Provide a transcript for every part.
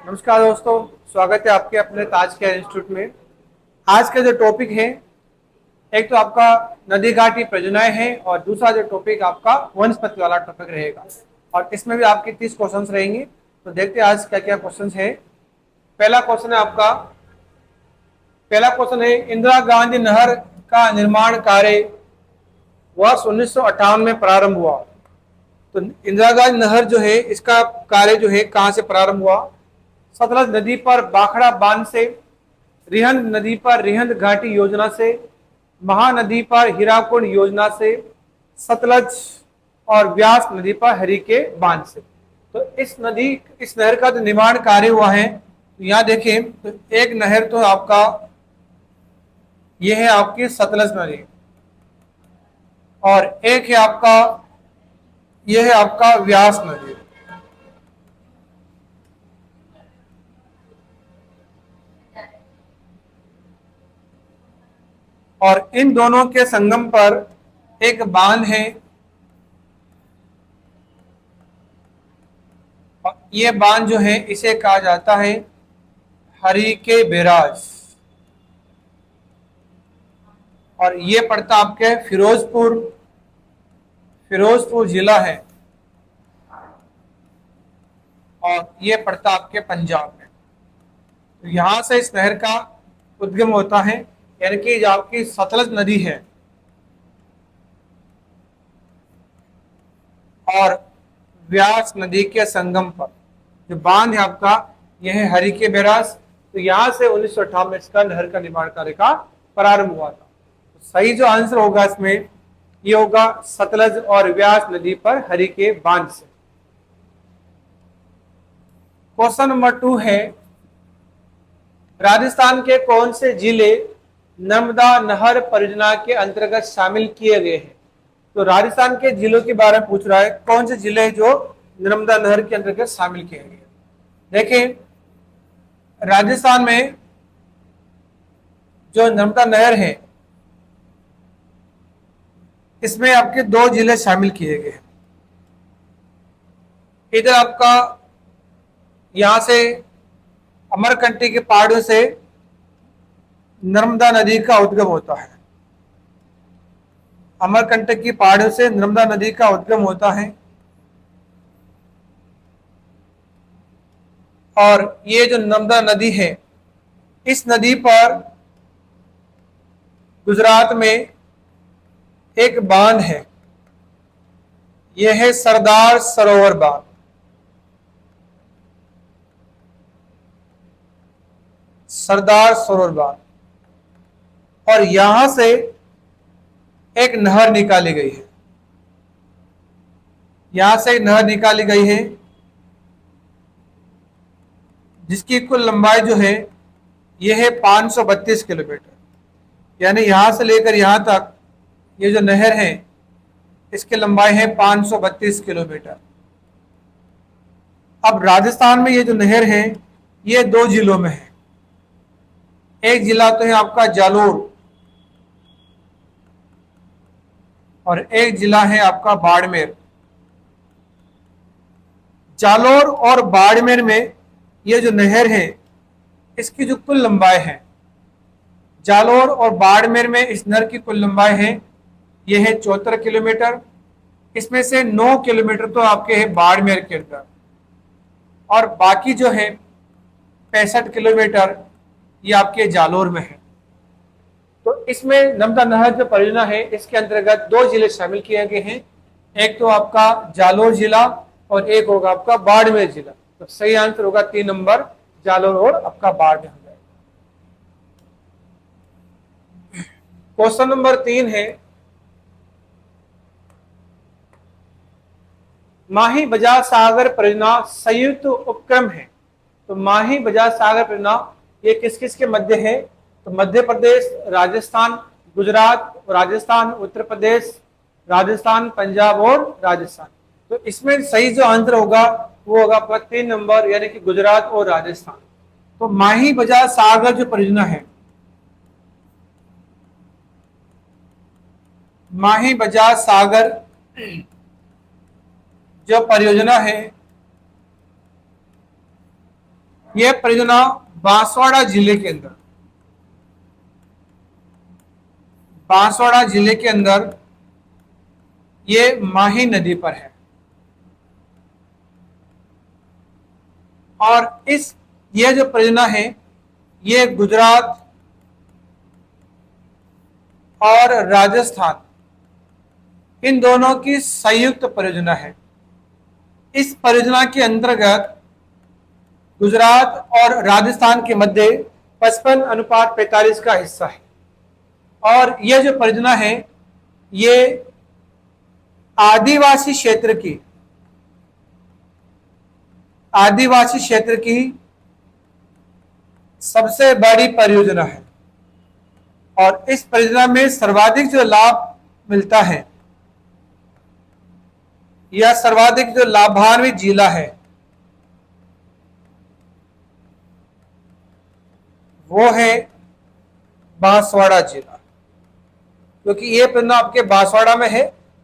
नमस्कार दोस्तों, स्वागत है आपके अपने ताज केयर इंस्टीट्यूट में। आज का जो टॉपिक है, एक तो आपका नदी घाटी परियोजनाएं है और दूसरा जो टॉपिक आपका वनस्पति वाला टॉपिक रहेगा। और इसमें भी आपके 30 क्वेश्चंस रहेंगे। तो देखते हैं आज क्या क्या क्वेश्चंस है। पहला क्वेश्चन है आपका, पहला क्वेश्चन है इंदिरा गांधी नहर का निर्माण कार्य वर्ष 1958 में प्रारंभ हुआ। तो इंदिरा गांधी नहर जो है, इसका कार्य जो है कहां से प्रारंभ हुआ? सतलज नदी पर बाखड़ा बांध से, रिहंद नदी पर रिहंद घाटी योजना से, महानदी पर हीराकुंड योजना से, सतलज और व्यास नदी पर हरिके बांध से। तो इस नहर का जो निर्माण कार्य हुआ है, तो यहाँ देखें तो एक नहर तो आपका ये है आपकी सतलज नदी, और एक है आपका ये है आपका व्यास नदी। और इन दोनों के संगम पर एक बांध है, और ये बांध जो है इसे कहा जाता है हरिके बैराज। और ये पड़ता आपके फिरोजपुर जिला है, और ये पड़ता आपके पंजाब में। तो यहां से इस नहर का उद्गम होता है, यानी कि जो आपकी सतलज नदी है और व्यास नदी के संगम पर जो बांध है आपका, यह है हरिके बैराज। तो यहां से 1958 में इसका नहर का निर्माण कार्य का प्रारंभ हुआ था। तो सही जो आंसर होगा इसमें ये होगा सतलज और व्यास नदी पर हरिके बांध से। क्वेश्चन नंबर 2 है, राजस्थान के कौन से जिले नर्मदा नहर परियोजना के अंतर्गत शामिल किए गए हैं? तो राजस्थान के जिलों के बारे में पूछ रहा है, कौन से जिले हैं जो नर्मदा नहर के अंतर्गत शामिल किए गए? देखें, राजस्थान में जो नर्मदा नहर है, इसमें आपके 2 जिले शामिल किए गए हैं। इधर आपका यहां से अमरकंटक के पहाड़ों से नर्मदा नदी का उद्गम होता है। अमरकंटक की पहाड़ों से नर्मदा नदी का उद्गम होता है, और ये जो नर्मदा नदी है, इस नदी पर गुजरात में एक बांध है, यह है सरदार सरोवर बांध। सरदार सरोवर बांध, और यहां से एक नहर निकाली गई है। यहां से एक नहर निकाली गई है जिसकी कुल लंबाई जो है यह है 532 किलोमीटर। यानी यहां से लेकर यहां तक ये जो नहर है, इसकी लंबाई है 532 किलोमीटर। अब राजस्थान में ये जो नहर है, ये 2 जिलों में है। एक जिला तो है आपका जालोर, और एक जिला है आपका बाड़मेर। जालोर और बाड़मेर में ये जो नहर है, इसकी जो कुल लंबाई है, जालोर और बाड़मेर में इस नहर की कुल लंबाई है यह है 74 किलोमीटर। इसमें से 9 किलोमीटर तो आपके है बाड़मेर के अंदर, और बाकी जो है 65 किलोमीटर ये आपके जालोर में है। तो इसमें नर्मदा नहर जो परियोजना है, इसके अंतर्गत 2 जिले शामिल किए गए हैं। एक तो आपका जालोर जिला और एक होगा आपका बाड़मेर जिला। तो सही आंसर होगा 3 नंबर, जालोर और आपका बाड़मेर हो जाएगा। क्वेश्चन नंबर 3 है, माही बजाज सागर परियोजना संयुक्त उपक्रम है। तो माही बजाज सागर परियोजना ये किस किस के मध्य है? तो मध्य प्रदेश, राजस्थान, गुजरात, राजस्थान, उत्तर प्रदेश, राजस्थान, पंजाब और राजस्थान। तो इसमें सही जो आंसर होगा वो होगा आपका 3 नंबर, यानी कि गुजरात और राजस्थान। तो माही बजाज सागर जो परियोजना है, माही बजाज सागर जो परियोजना है, यह परियोजना बांसवाड़ा जिले के अंदर, बांसवाड़ा जिले के अंदर ये माही नदी पर है। और यह जो परियोजना है ये गुजरात और राजस्थान इन दोनों की संयुक्त परियोजना है। इस परियोजना के अंतर्गत गुजरात और राजस्थान के मध्य 55:45 का हिस्सा है। और यह जो परियोजना है ये आदिवासी क्षेत्र की सबसे बड़ी परियोजना है। और इस परियोजना में सर्वाधिक जो लाभ मिलता है या सर्वाधिक जो लाभान्वित जिला है वो है बांसवाड़ा जिला। क्योंकि ये परियोजना आपके बांसवाड़ा में है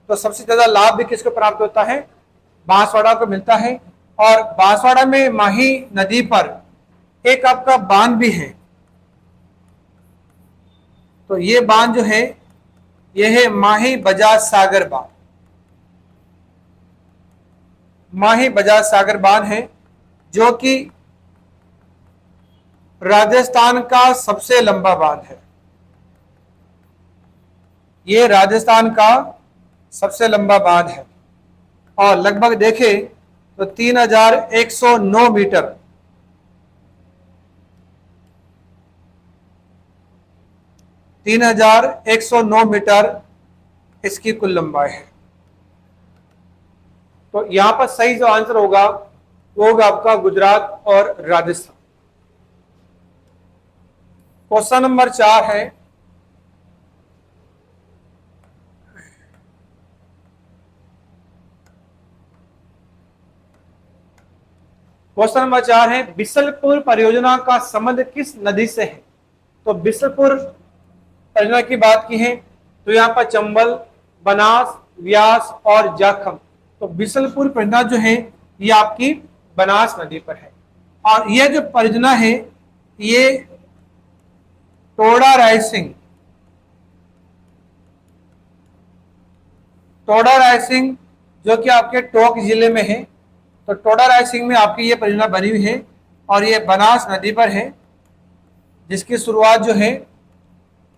तो सबसे ज्यादा लाभ भी किसको प्राप्त होता है, बांसवाड़ा को मिलता है। और बांसवाड़ा में माही नदी पर एक आपका बांध भी है। तो ये बांध जो है यह है माही बजाज सागर बांध। माही बजाज सागर बांध है जो कि राजस्थान का सबसे लंबा बांध है। ये राजस्थान का सबसे लंबा बांध है और लगभग देखें तो 3109 मीटर 3109 मीटर इसकी कुल लंबाई है। तो यहां पर सही जो आंसर होगा वो होगा आपका गुजरात और राजस्थान। क्वेश्चन नंबर 4 है, क्वेश्चन नंबर 4 है बिसलपुर परियोजना का संबंध किस नदी से है। तो बिसलपुर परियोजना की बात की है तो यहाँ पर चंबल, बनास, व्यास और जाखम। तो बिसलपुर परियोजना जो है ये आपकी बनास नदी पर है। और यह जो परियोजना है ये टोडा रायसिंह जो कि आपके टोंक जिले में है। तो टोडा रायसिंह में आपकी ये परियोजना बनी हुई है और ये बनास नदी पर है जिसकी शुरुआत जो है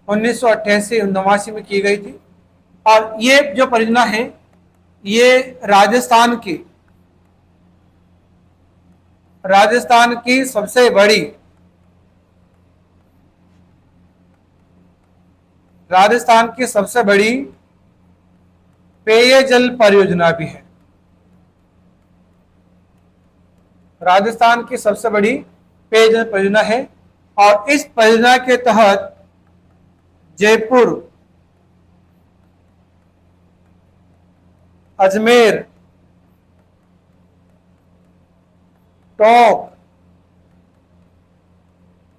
1988-89 में की गई थी। और ये जो परियोजना है ये राजस्थान की सबसे बड़ी पेयजल परियोजना भी है। राजस्थान की सबसे बड़ी पेयजल परियोजना है। और इस परियोजना के तहत जयपुर, अजमेर, टोंक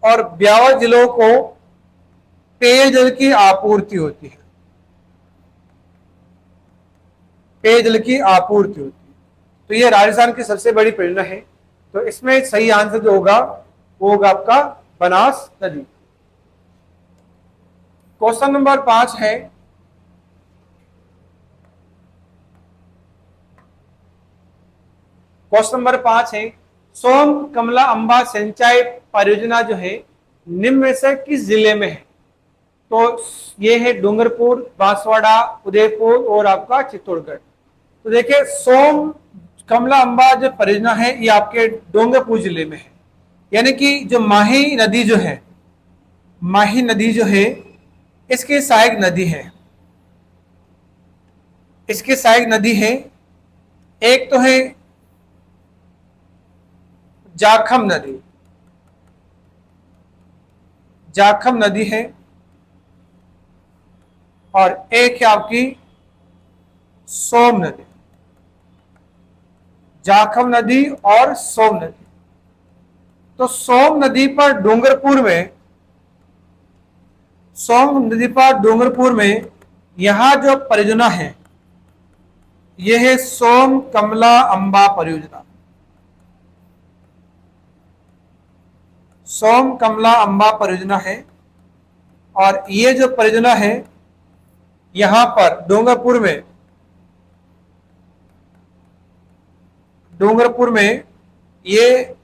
और ब्यावर जिलों को पेयजल की आपूर्ति होती है। तो ये राजस्थान की सबसे बड़ी परियोजना है। तो इसमें सही आंसर जो होगा वो होगा आपका बनास नदी। क्वेश्चन नंबर 5 है, सोम कमला अंबा सिंचाई परियोजना जो है निम्न में से किस जिले में है। तो ये है डूंगरपुर, बांसवाड़ा, उदयपुर और आपका चित्तौड़गढ़। तो देखिए सोम कमला अंबा जो परियोजना है ये आपके डूंगरपुर जिले में है। यानी कि जो माही नदी जो है इसकी सहायक नदी है। एक तो है जाखम नदी है और एक है आपकी सोम नदी। जाखम नदी और सोम नदी। तो सोम नदी पर डूंगरपुर में यहां जो परियोजना है यह है सोम कमला अंबा परियोजना। सोम कमला अंबा परियोजना है। और ये जो परियोजना है यहां पर डूंगरपुर में ये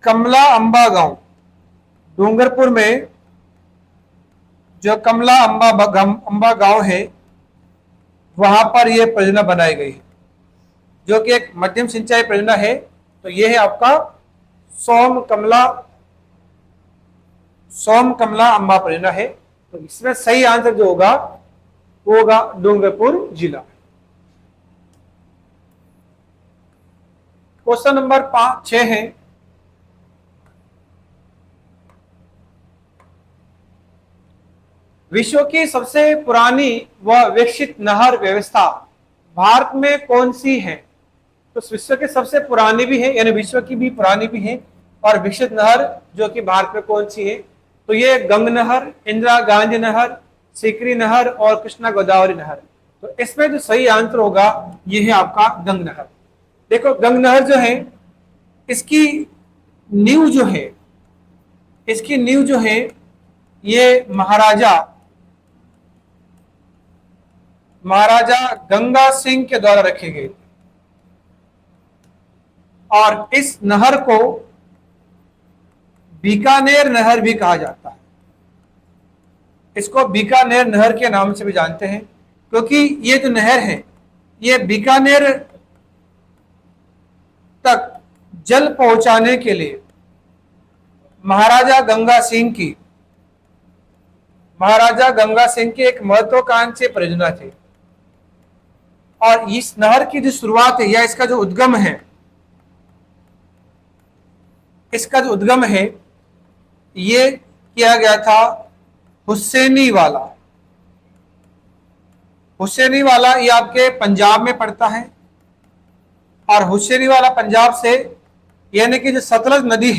कमला अंबा गांव, डूंगरपुर में जो कमला अंबा गांव है वहां पर यह परियोजना बनाई गई है, जो कि एक मध्यम सिंचाई परियोजना है। तो यह है आपका सोम कमला अंबा परियोजना है। तो इसमें सही आंसर जो होगा वो होगा डूंगरपुर जिला। क्वेश्चन नंबर 6 है, विश्व की सबसे पुरानी व विकसित नहर व्यवस्था भारत में कौन सी है? तो विश्व की सबसे पुरानी भी है, यानी विश्व की भी पुरानी भी है, और विकसित नहर जो कि भारत में कौन सी है? तो ये गंग नहर, इंदिरा गांधी नहर, सीकरी नहर और कृष्णा गोदावरी नहर। तो इसमें जो सही आंसर होगा ये है आपका गंग नहर। देखो गंग नहर जो है इसकी नींव जो है ये महाराजा गंगा सिंह के द्वारा रखी गई, और इस नहर को बीकानेर नहर भी कहा जाता है। इसको बीकानेर नहर के नाम से भी जानते हैं, क्योंकि ये जो नहर है ये बीकानेर तक जल पहुंचाने के लिए महाराजा गंगा सिंह की एक महत्वाकांक्षी परियोजना थी। और इस नहर की जो शुरुआत है या इसका जो उद्गम है ये किया गया था हुसैनी वाला ये आपके पंजाब में पड़ता है। और हुसैनी वाला पंजाब से, यानी कि जो सतलज नदी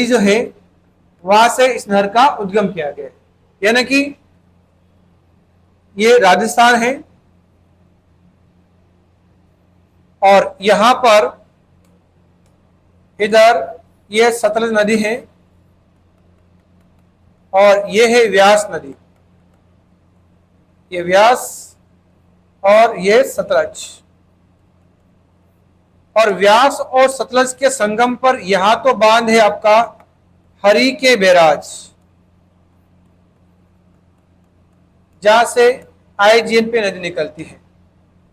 जो है वहां से इस नहर का उद्गम किया गया, यानी कि ये राजस्थान है और यहां पर इधर ये सतलज नदी है और ये है व्यास नदी, ये व्यास और ये सतलज। और व्यास और सतलज के संगम पर यहां तो बांध है आपका हरी के बैराज, जहां से IJNP नदी निकलती है।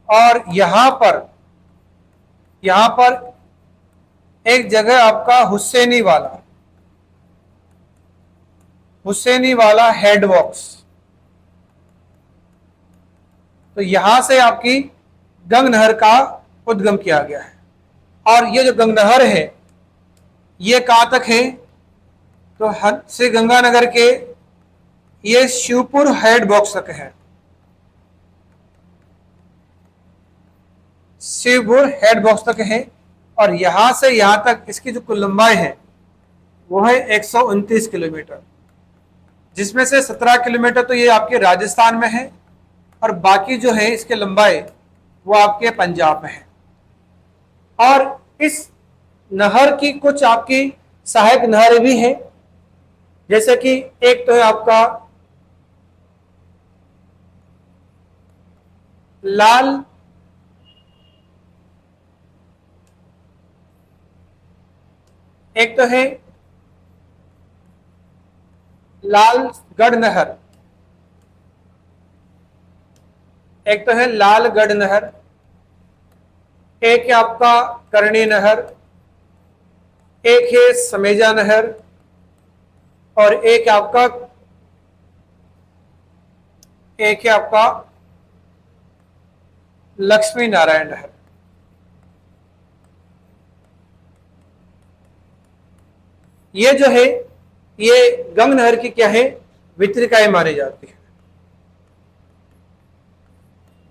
और यहां पर एक जगह आपका हुसैनी वाला हेड बॉक्स, तो यहां से आपकी गंग नहर का उद्गम किया गया है। और ये जो गंग नहर है ये कहां तक है? तो श्री गंगानगर के ये शिवपुर हेड बॉक्स तक है, शिवपुर हेड बॉक्स तक है। और यहां से यहां तक इसकी जो कुल लंबाई है वो है 129 किलोमीटर, जिसमें से 17 किलोमीटर तो ये आपके राजस्थान में है और बाकी जो है इसके लंबाई वो आपके पंजाब में है। और इस नहर की कुछ आपकी सहायक नहरें भी हैं, जैसे कि एक तो है आपका लालगढ़ नहर, लालगढ़ नहर, एक है आपका करणी नहर, एक है समेजा नहर और एक है आपका लक्ष्मी नारायण नहर। ये जो है ये गंग नहर की क्या है? वितरिकाएं मानी जाती है।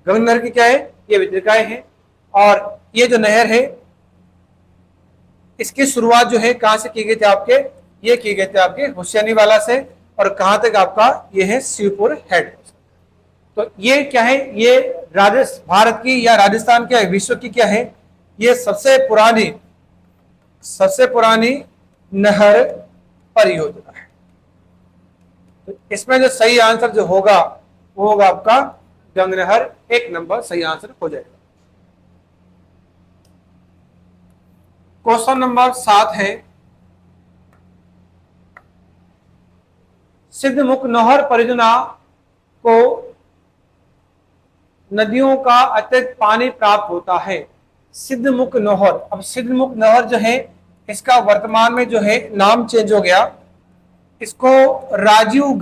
गंग नहर की क्या है? ये वितरिकाएं हैं। और ये जो नहर है इसकी शुरुआत जो है कहां से की गई थी आपके? ये की गई थी आपके हुसैनी वाला से, और कहां तक आपका? ये है शिवपुर हेड। तो ये क्या है? ये भारत की या राजस्थान क्या है? विश्व की क्या है? ये सबसे पुरानी नहर परियोजना है। तो इसमें जो सही आंसर जो होगा वो होगा आपका गंग नहर, 1 नंबर सही आंसर हो जाएगा। क्वेश्चन नंबर 7 है, सिद्धमुख नहर परियोजना को नदियों का अतिरिक्त पानी प्राप्त होता है। सिद्धमुख नहर, अब सिद्धमुख नहर जो है इसका वर्तमान में जो है नाम चेंज हो गया, इसको राजीव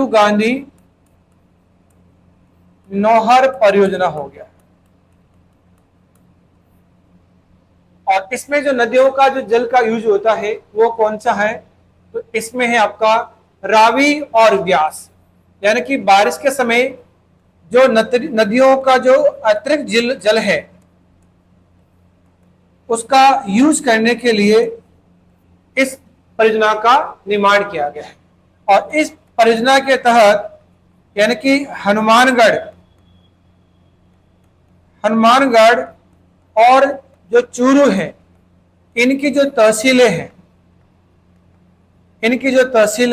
गांधी नौहर परियोजना हो गया। और इसमें जो नदियों का जो जल का यूज होता है वो कौन सा है, तो इसमें है आपका रावी और व्यास, यानी कि बारिश के समय जो नदियों का जो अतिरिक्त जल है उसका यूज करने के लिए इस परियोजना का निर्माण किया गया है। और इस परियोजना के तहत यानी कि हनुमानगढ़ और जो चूरू है इनकी जो तहसीलें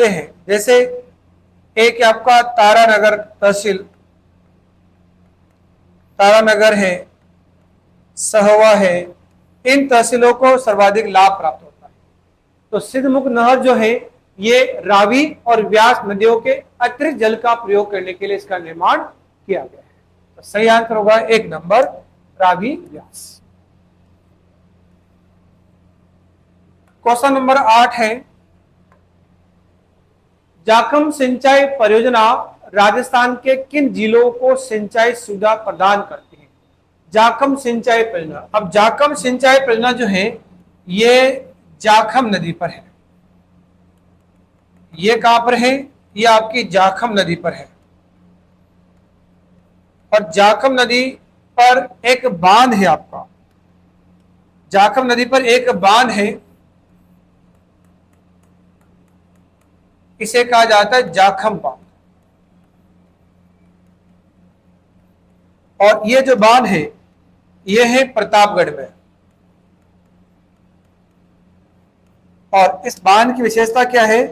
हैं, जैसे एक आपका तारानगर है, सहवा है, इन तहसीलों को सर्वाधिक लाभ प्राप्त होता है। तो सिद्धमुख नहर जो है ये रावी और व्यास नदियों के अतिरिक्त जल का प्रयोग करने के लिए इसका निर्माण किया गया है। तो सही आंसर होगा 1 नंबर रावी व्यास। क्वेश्चन नंबर 8 है, जाखम सिंचाई परियोजना राजस्थान के किन जिलों को सिंचाई सुविधा प्रदान करती है? जाखम सिंचाई परियोजना, अब जाखम सिंचाई परियोजना जो है ये जाखम नदी पर है। ये कहां पर है? ये आपकी जाखम नदी पर है। और जाखम नदी पर एक बांध है आपका, जाखम नदी पर एक बांध है, इसे कहा जाता है जाखम बांध। और ये जो बांध है ये है प्रतापगढ़ में। और इस बांध की विशेषता क्या है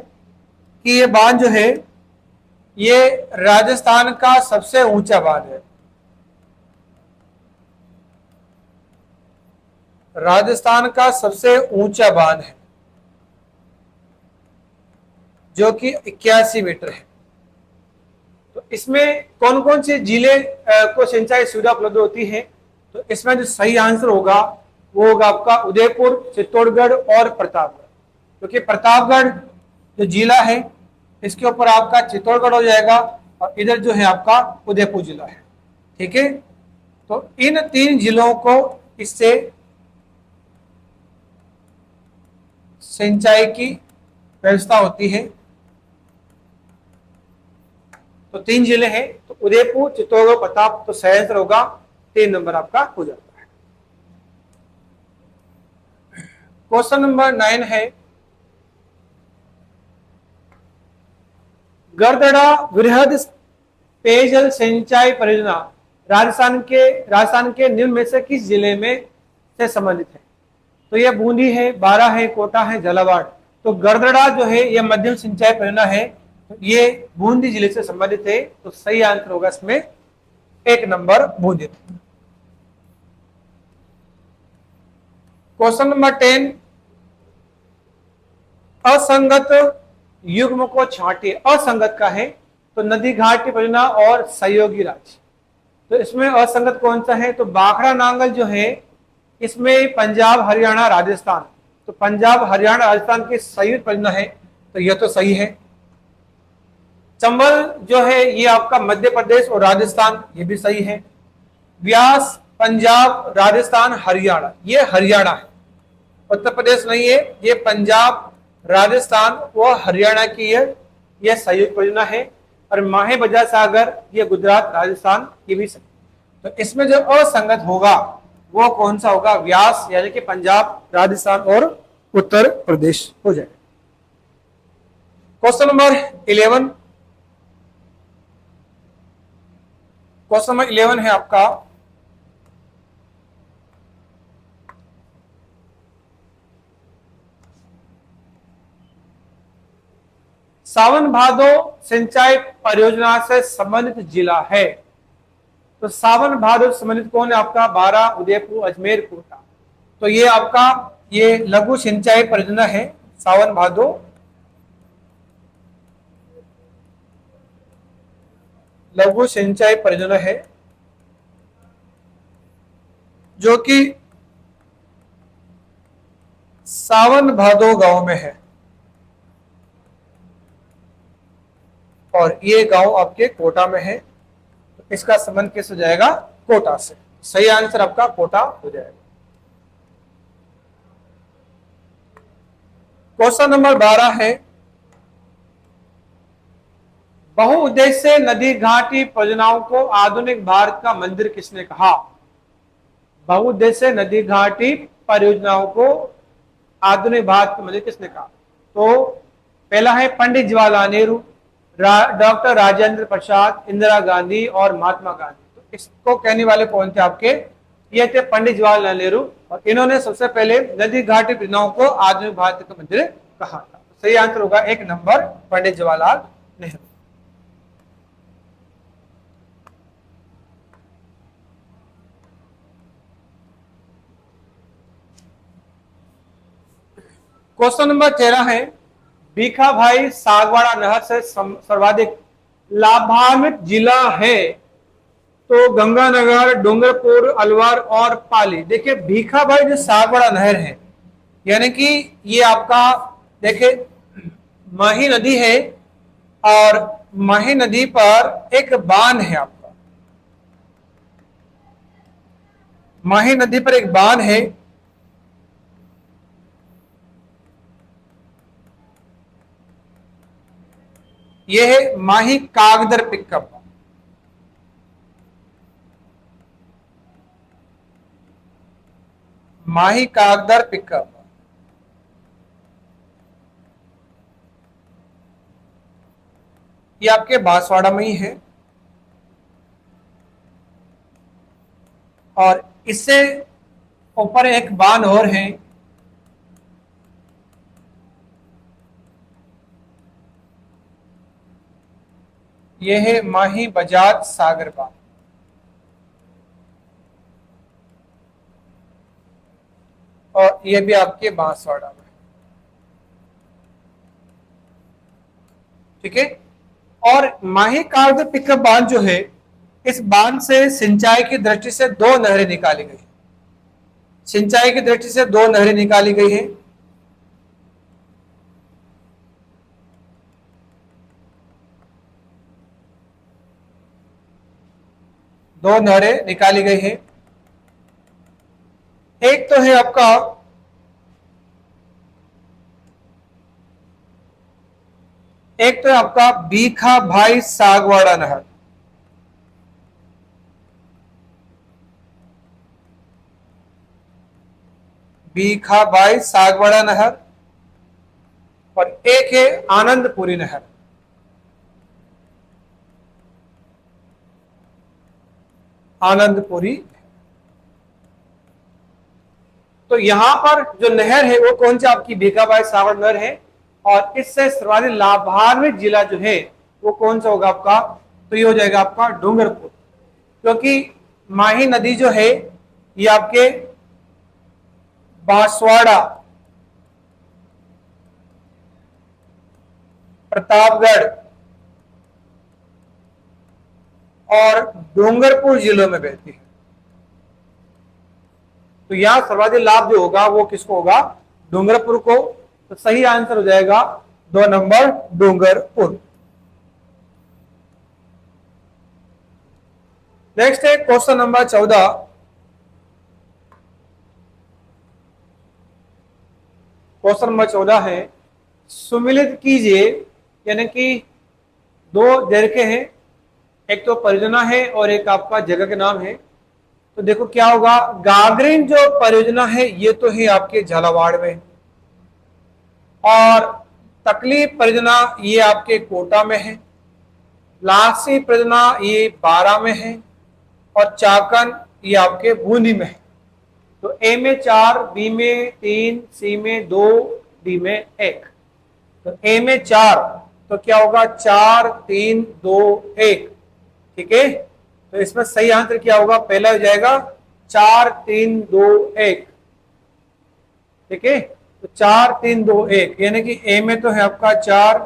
कि ये बांध जो है ये राजस्थान का सबसे ऊंचा बांध है। राजस्थान का सबसे ऊंचा बांध है जो कि 81 मीटर है। तो इसमें कौन कौन से जिले को सिंचाई सुविधा उपलब्ध होती है? तो इसमें जो सही आंसर होगा वो होगा आपका उदयपुर, चित्तौड़गढ़ और प्रतापगढ़। क्योंकि प्रतापगढ़ जो जिला है इसके ऊपर आपका चित्तौड़गढ़ हो जाएगा और इधर जो है आपका उदयपुर जिला है। ठीक है, तो इन 3 जिलों को इससे सिंचाई की व्यवस्था होती है। तो 3 जिले हैं, तो उदयपुर, चित्तौड़गढ़, प्रताप, तो सही आंसर होगा 3 नंबर आपका हो जाता है। क्वेश्चन नंबर 9 है, गरदड़ा वृहद पेयजल सिंचाई परियोजना राजस्थान के निम्न में से किस जिले में से संबंधित है? तो ये बूंदी है, बारा है, कोटा है, झालावाड़। तो गरदड़ा जो है ये मध्यम सिंचाई परियोजना है, तो ये बूंदी जिले से संबंधित है। तो सही आंसर होगा इसमें 1 नंबर बूंदी। क्वेश्चन नंबर 10, असंगत युग्म को छांटिए। असंगत का है तो नदी घाट की परियोजना और सहयोगी राज्य। तो इसमें असंगत कौन सा है? तो बाखड़ा नांगल जो है इसमें पंजाब, हरियाणा, राजस्थान। तो पंजाब, हरियाणा, राजस्थान की संयुक्त परियोजना है, तो यह तो सही है। चंबल जो है ये आपका मध्य प्रदेश और राजस्थान, ये भी सही है। व्यास पंजाब, राजस्थान, हरियाणा, ये हरियाणा है, उत्तर प्रदेश नहीं है। ये पंजाब, राजस्थान व हरियाणा की यह संयुक्त परियोजना है। और माहे बजा सागर ये गुजरात, राजस्थान की भी सही। तो इसमें जो असंगत होगा वो कौन सा होगा? व्यास, यानी कि पंजाब, राजस्थान और उत्तर प्रदेश हो जाएगा। क्वेश्चन नंबर 11, क्वेश्चन नंबर 11 है आपका, सावन भादो सिंचाई परियोजना से संबंधित जिला है। तो सावन भादो से संबंधित कौन है आपका? बारा, उदयपुर, अजमेर, कोटा। तो ये आपका ये लघु सिंचाई परियोजना है, सावन भादो लघु सिंचाई परियोजना है, जो कि सावन भादो गांव में है, और ये गांव आपके कोटा में है। तो इसका संबंध किस हो जाएगा? कोटा से। सही आंसर आपका कोटा हो जाएगा। क्वेश्चन नंबर 12 है, बहुउद्देश्य नदी घाटी परियोजनाओं को आधुनिक भारत का मंदिर किसने कहा? बहुउद्देश्य नदी घाटी परियोजनाओं को आधुनिक भारत का मंदिर किसने कहा? तो पहला है पंडित जवाहरलाल नेहरू, डॉक्टर राजेंद्र प्रसाद, इंदिरा गांधी और महात्मा गांधी। तो इसको कहने वाले कौन थे आपके? ये थे पंडित जवाहरलाल नेहरू, और इन्होंने सबसे पहले नदी घाटी परियोजनाओं को आधुनिक भारत का मंदिर कहा था। सही आंसर होगा 1 number, Pandit Jawaharlal Nehru. Question number 13 है, भीखाभाई सागवाड़ा नहर से सर्वाधिक लाभान्वित जिला है। तो गंगानगर, डूंगरपुर, अलवर और पाली। देखिए भीखाभाई जो सागवाड़ा नहर है, यानी कि ये आपका देखिए माही नदी है, और माही नदी पर एक बांध है आपका, माही नदी पर एक बांध है। यह है माही कागदर पिकअप। माही कागदर पिकअप, ये आपके बांसवाड़ा में ही है, और इससे ऊपर एक बांध और है, यह है माही बजाज सागर बांध। और यह भी आपके बांसवाड़ा में, ठीक है। और माही कागदर पिकअप बांध जो है, इस बांध से सिंचाई की दृष्टि से 2 नहरें निकाली गई। सिंचाई की दृष्टि से 2 नहरें निकाली गई हैं। दो नहरें निकाली गई हैं। एक तो है आपका भीखाभाई सागवाड़ा नहर, भीखाभाई सागवाड़ा नहर, और एक है आनंदपुरी नहर। आनंदपुरी। तो यहां पर जो नहर है वो कौन सी आपकी? भीखाभाई सागवाड़ा नहर है, और इससे सर्वाधिक लाभान्वित जिला जो है वो कौन सा होगा आपका? तो ये हो जाएगा आपका डूंगरपुर, क्योंकि माही नदी जो है ये आपके बांसवाड़ा, प्रतापगढ़ और डूंगरपुर जिलों में बहती है। तो यहां सर्वाधिक लाभ जो होगा वो किसको होगा? डूंगरपुर को। तो सही आंसर हो जाएगा 2 नंबर, डूंगरपुर। नेक्स्ट है क्वेश्चन नंबर 14। क्वेश्चन नंबर 14 है, सुमिलित कीजिए, यानी कि 2 जरखे हैं, एक तो परियोजना है और एक आपका जगह के नाम है। तो देखो क्या होगा, गागरीन जो परियोजना है ये तो है आपके झालावाड़ में, और तकलीफ परियोजना ये आपके कोटा में है, लासी परियोजना ये बारा में है, और चाकन ये आपके बूंदी में है। तो ए में 4, बी में 3, सी में 2, डी में 1। तो ए में 4 तो क्या होगा, 4 3 2 1। ठीक है, तो इसमें सही आंसर क्या होगा, पहला हो जाएगा 4 3 2 1। ठीक है, तो 4 3 2 1 यानी कि ए में तो है आपका 4,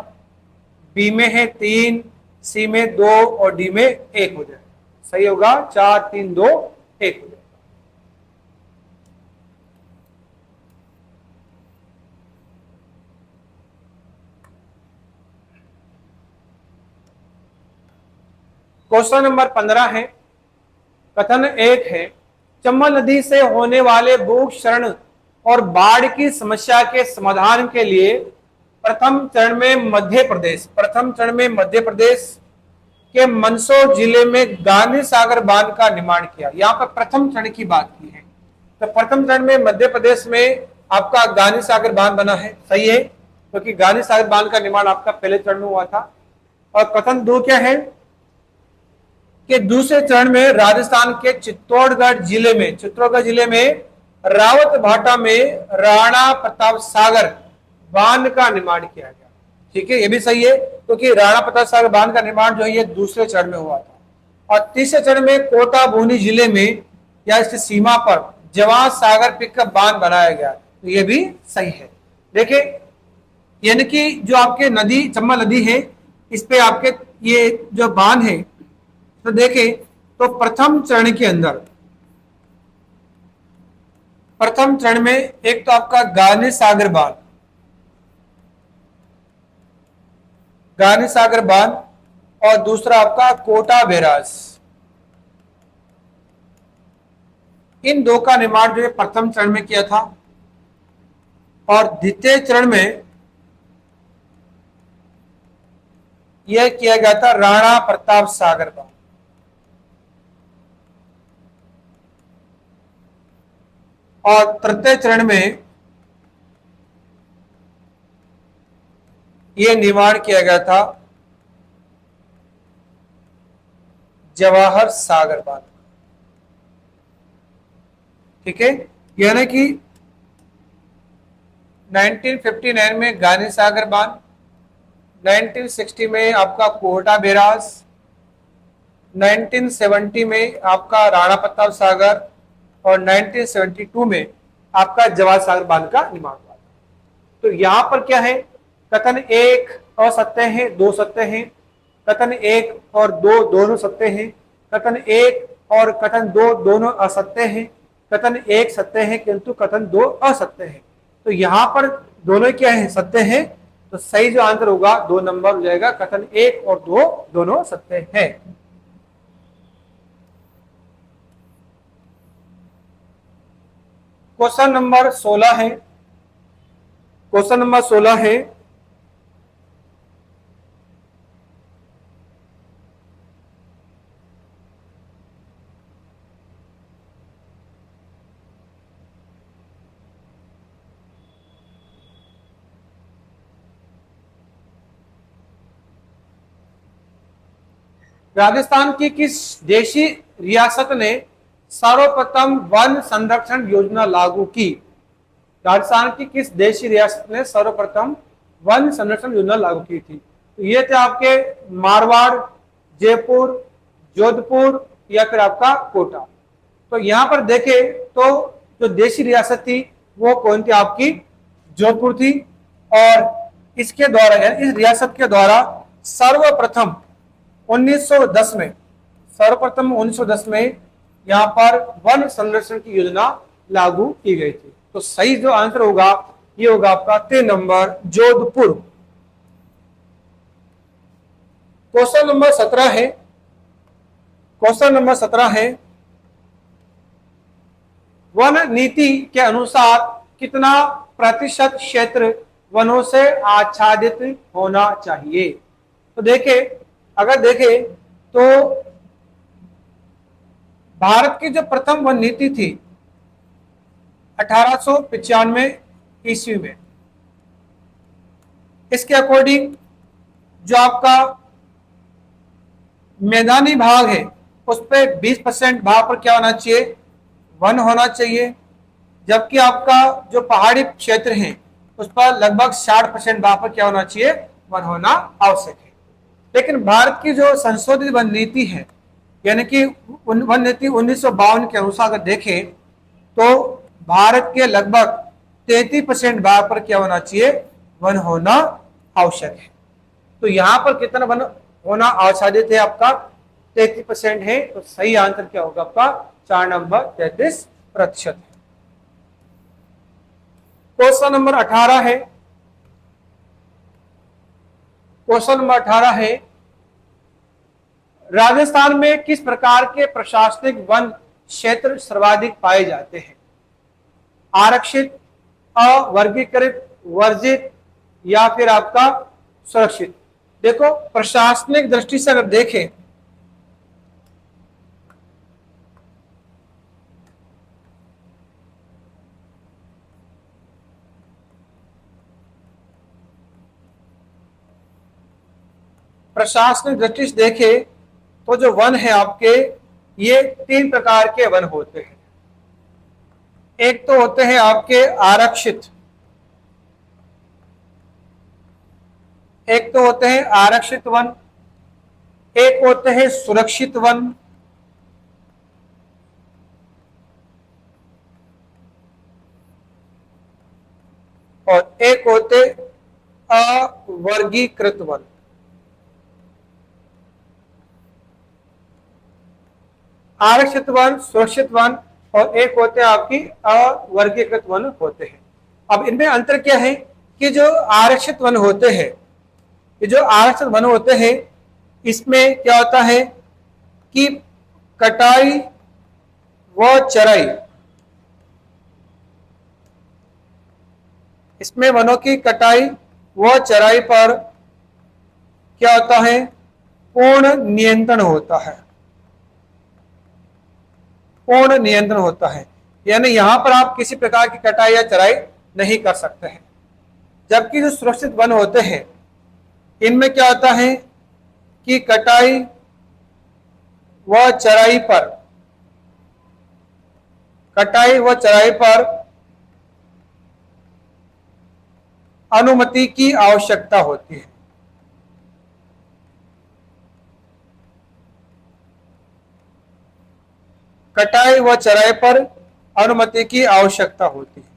बी में है 3, सी में 2 और डी में 1 हो जाएगा। सही होगा 4 3 2 1 हो जाएगा। क्वेश्चन नंबर 15 है, कथन 1 है, चंबल नदी से होने वाले भूक्षरण और बाढ़ की समस्या के समाधान के लिए प्रथम चरण में मध्य प्रदेश के मंदसौर जिले में गांधी सागर बांध का निर्माण किया। यहाँ पर प्रथम चरण की बात की है, तो प्रथम चरण में मध्य प्रदेश में आपका गांधी सागर बांध बना है। सही है, क्योंकि गांधी सागर बांध का निर्माण आपका पहले चरण में हुआ था। और कथन 2 क्या है कि दूसरे चरण में राजस्थान के चित्तौड़गढ़ जिले में रावत भाटा में राणा प्रताप सागर बांध का निर्माण किया गया। ठीक है, ये भी सही है, क्योंकि राणा प्रताप सागर बांध का निर्माण जो है ये दूसरे चरण में हुआ था। और तीसरे चरण में कोटा बूंदी जिले में या इसकी सीमा पर जवाहर सागर पिकअप बांध बनाया गया, तो ये भी सही है। देखिए, यानी कि जो आपके नदी चंबल नदी है, इस पे आपके ये जो बांध है, तो देखें तो प्रथम चरण में एक तो आपका गांधी सागर बांध और दूसरा आपका कोटा बैराज, इन दो का निर्माण जो है प्रथम चरण में किया था। और द्वितीय चरण में यह किया गया था राणा प्रताप सागर बांध। और तृतीय चरण में यह निर्माण किया गया था जवाहर सागर बांध। ठीक है, यानी कि 1959 में गांधी सागर बांध, 1960 में आपका कोटा बैराज, 1970 में आपका राणा प्रताप सागर और 1972 में आपका जवाहर सागर बांध का निर्माण हुआ था। तो यहां पर क्या है, कथन 1 असत्य है, 2 सत्य है। कथन 1 और 2 दोनों सत्य हैं। कथन 1 और कथन 2 दोनों असत्य हैं। कथन 1 सत्य है किंतु कथन 2 असत्य है। तो यहां पर दोनों क्या है, सत्य है। तो सही जो आंसर होगा 2 नंबर हो जाएगा, कथन 1 और 2 दोनों सत्य है। क्वेश्चन नंबर 16 है, राजस्थान की किस देशी रियासत ने सर्वप्रथम वन संरक्षण योजना लागू की? राजस्थान की किस देशी रियासत ने सर्वप्रथम वन संरक्षण योजना लागू की थी? तो ये थे आपके मारवाड़, जयपुर, जोधपुर या फिर आपका कोटा। तो यहां पर देखें तो जो देशी रियासत थी वो कौन थी, आपकी जोधपुर थी। और इसके द्वारा, इस रियासत के द्वारा सर्वप्रथम 1910 में यहां पर वन संरक्षण की योजना लागू की गई थी। तो सही जो आंसर होगा ये होगा आपका 3 नंबर जोधपुर। क्वेश्चन नंबर 17 है, वन नीति के अनुसार कितना प्रतिशत क्षेत्र वनों से आच्छादित होना चाहिए? तो अगर देखें तो भारत की जो प्रथम वन नीति थी 1895 ईस्वी में, इसके अकॉर्डिंग जो आपका मैदानी भाग है उस पर 20% भाग पर क्या होना चाहिए, वन होना चाहिए। जबकि आपका जो पहाड़ी क्षेत्र है उस पर लगभग 60% भाग पर क्या होना चाहिए, वन होना आवश्यक है। लेकिन भारत की जो संशोधित वन नीति है, यानी कि वन नीति 1952 के अनुसार अगर देखें तो भारत के लगभग 33% भाग पर क्या होना चाहिए, वन होना आवश्यक है। तो यहां पर कितना वन होना आच्छादित है, आपका 33% है। तो सही आंसर क्या होगा आपका, 4 नंबर 33% है। क्वेश्चन नंबर 18 है। क्वेश्चन नंबर 18 है, राजस्थान में किस प्रकार के प्रशासनिक वन क्षेत्र सर्वाधिक पाए जाते हैं, आरक्षित, अवर्गीकृत, वर्जित या फिर आपका सुरक्षित। देखो प्रशासनिक दृष्टि से अगर देखें प्रशासनिक दृष्टि से देखें तो जो वन है आपके, ये 3 प्रकार के वन होते हैं। एक तो होते हैं आपके आरक्षित, एक तो होते हैं आरक्षित वन, एक होते हैं सुरक्षित वन, और एक होते अवर्गीकृत वन। आरक्षित वन, सुरक्षित वन और एक होते हैं आपकी अवर्गीकृत वन होते हैं। अब इनमें अंतर क्या है कि जो आरक्षित वन होते हैं, ये जो आरक्षित वन होते हैं इसमें क्या होता है कि कटाई व चराई, इसमें वनों की कटाई व चराई पर क्या होता है, पूर्ण नियंत्रण होता है, पूर्ण नियंत्रण होता है। यानी यहां पर आप किसी प्रकार की कटाई या चराई नहीं कर सकते हैं। जबकि जो सुरक्षित वन होते हैं इनमें क्या होता है कि कटाई व चराई पर, कटाई व चराई पर अनुमति की आवश्यकता होती है। कटाई व चराई पर अनुमति की आवश्यकता होती है।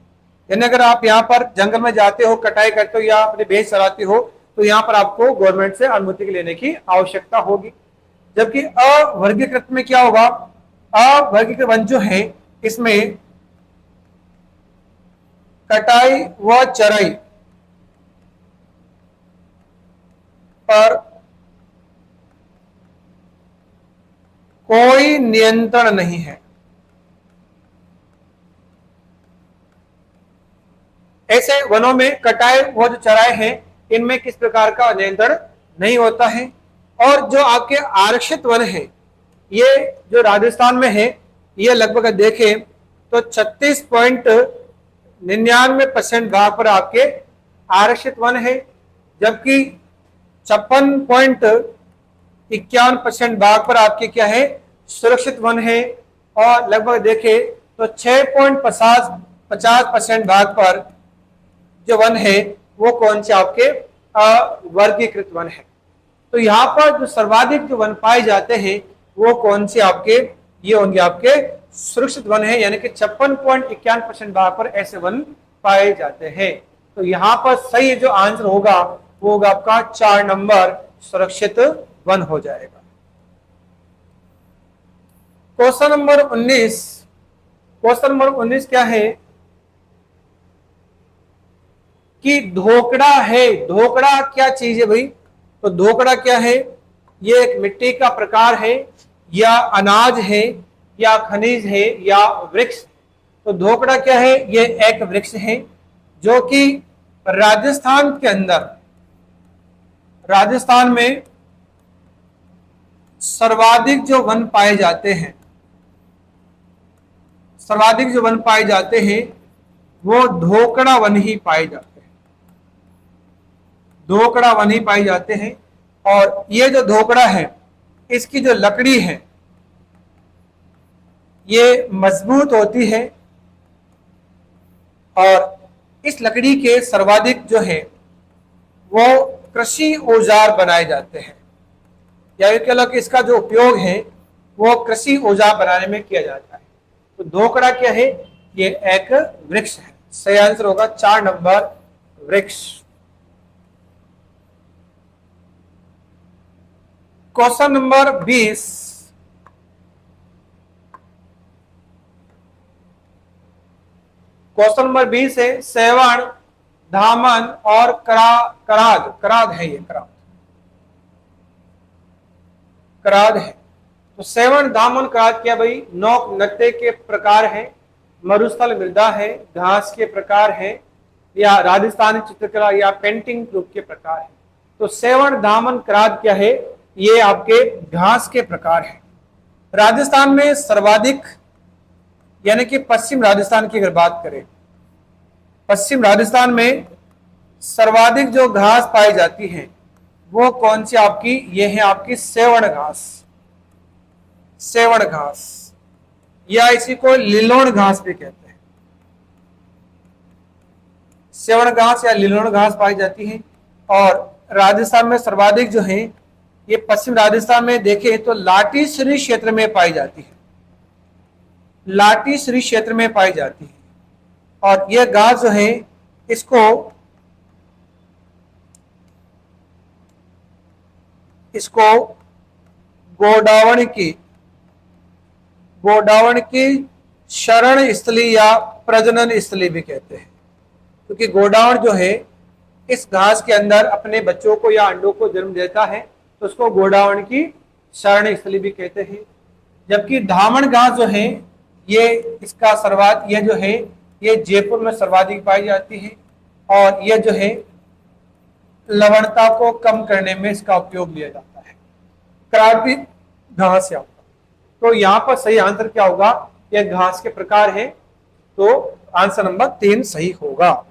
यानी अगर आप यहाँ पर जंगल में जाते हो, कटाई करते हो या अपने भैंस चराते हो तो यहाँ पर आपको गवर्नमेंट से अनुमति लेने की आवश्यकता होगी। जबकि अवर्गीकृत में क्या होगा, अवर्गीकृत वन जो है इसमें कटाई व चराई पर कोई नियंत्रण नहीं है। ऐसे वनों में कटाई व जो चराई है इनमें किस प्रकार का नियंत्रण नहीं होता है। और जो आपके आरक्षित वन है ये जो राजस्थान में है, ये लगभग देखें तो 36.99% भाग पर आपके आरक्षित वन है। जबकि 56.51% भाग पर आपके क्या है, सुरक्षित वन है। और लगभग देखें तो 6.50% भाग पर जो वन है वो कौन से आपके अवर्गीकृत वन है। तो यहाँ पर जो सर्वाधिक जो वन पाए जाते हैं वो कौन से आपके, ये होंगे आपके सुरक्षित वन है। यानी कि 56.51% भाग पर ऐसे वन पाए जाते हैं। तो यहाँ पर सही जो आंसर होगा वो होगा आपका 4 नंबर सुरक्षित वन हो जाएगा। क्वेश्चन नंबर 19, क्वेश्चन नंबर 19 क्या है कि धोकड़ा है। धोकड़ा क्या चीज है भाई, तो धोकड़ा क्या है, ये एक मिट्टी का प्रकार है या अनाज है या खनिज है या वृक्ष। तो धोकड़ा क्या है, ये एक वृक्ष है जो कि राजस्थान के अंदर, राजस्थान में सर्वाधिक जो वन पाए जाते हैं, सर्वाधिक जो वन पाए जाते हैं वो धोकड़ा वन ही पाए जाते हैं, धोकड़ा वनी पाई जाते हैं। और ये जो धोकड़ा है इसकी जो लकड़ी है ये मजबूत होती है और इस लकड़ी के सर्वाधिक जो है वो कृषि औजार बनाए जाते हैं, या कह लो कि इसका जो उपयोग है वो कृषि औजार बनाने में किया जाता है। तो धोकड़ा क्या है? ये एक वृक्ष है। सही आंसर होगा 4 नंबर, वृक्ष। Question number 20। क्वेश्चन नंबर 20 है सेवण, धामन और कराद। कराद है, ये कराद है। तो सेवण, दामन, कराद क्या भाई? नौक नृत्य के प्रकार है, मरुस्थल मृदा है, घास के प्रकार है, या राजस्थानी चित्रकला या पेंटिंग रूप के प्रकार है। तो सेवण, दामन, कराद क्या है? ये आपके घास के प्रकार है। राजस्थान में सर्वाधिक, यानी कि पश्चिम राजस्थान की अगर बात करें, पश्चिम राजस्थान में सर्वाधिक जो घास पाई जाती है वो कौन सी आपकी? ये है आपकी सेवण घास। सेवण घास, या इसी को लिलोण घास भी कहते हैं। सेवण घास या लिलोण घास पाई जाती है। और राजस्थान में सर्वाधिक जो है ये पश्चिम राजस्थान में देखें तो लाटी श्री क्षेत्र में पाई जाती है। लाटी श्री क्षेत्र में पाई जाती है। और यह घास जो है इसको गोडावण की शरण स्थली या प्रजनन स्थली भी कहते हैं, क्योंकि गोडावण जो है इस घास के अंदर अपने बच्चों को या अंडों को जन्म देता है, तो उसको गोडावण की शरण स्थली भी कहते हैं। जबकि धामण घास जो है ये इसका ये जो है ये जयपुर में सर्वाधिक पाई जाती है, और यह जो है लवणता को कम करने में इसका उपयोग लिया जाता है। करारती घास या, तो यहां पर सही आंसर क्या होगा? यह घास के प्रकार है, तो आंसर नंबर 3 सही होगा।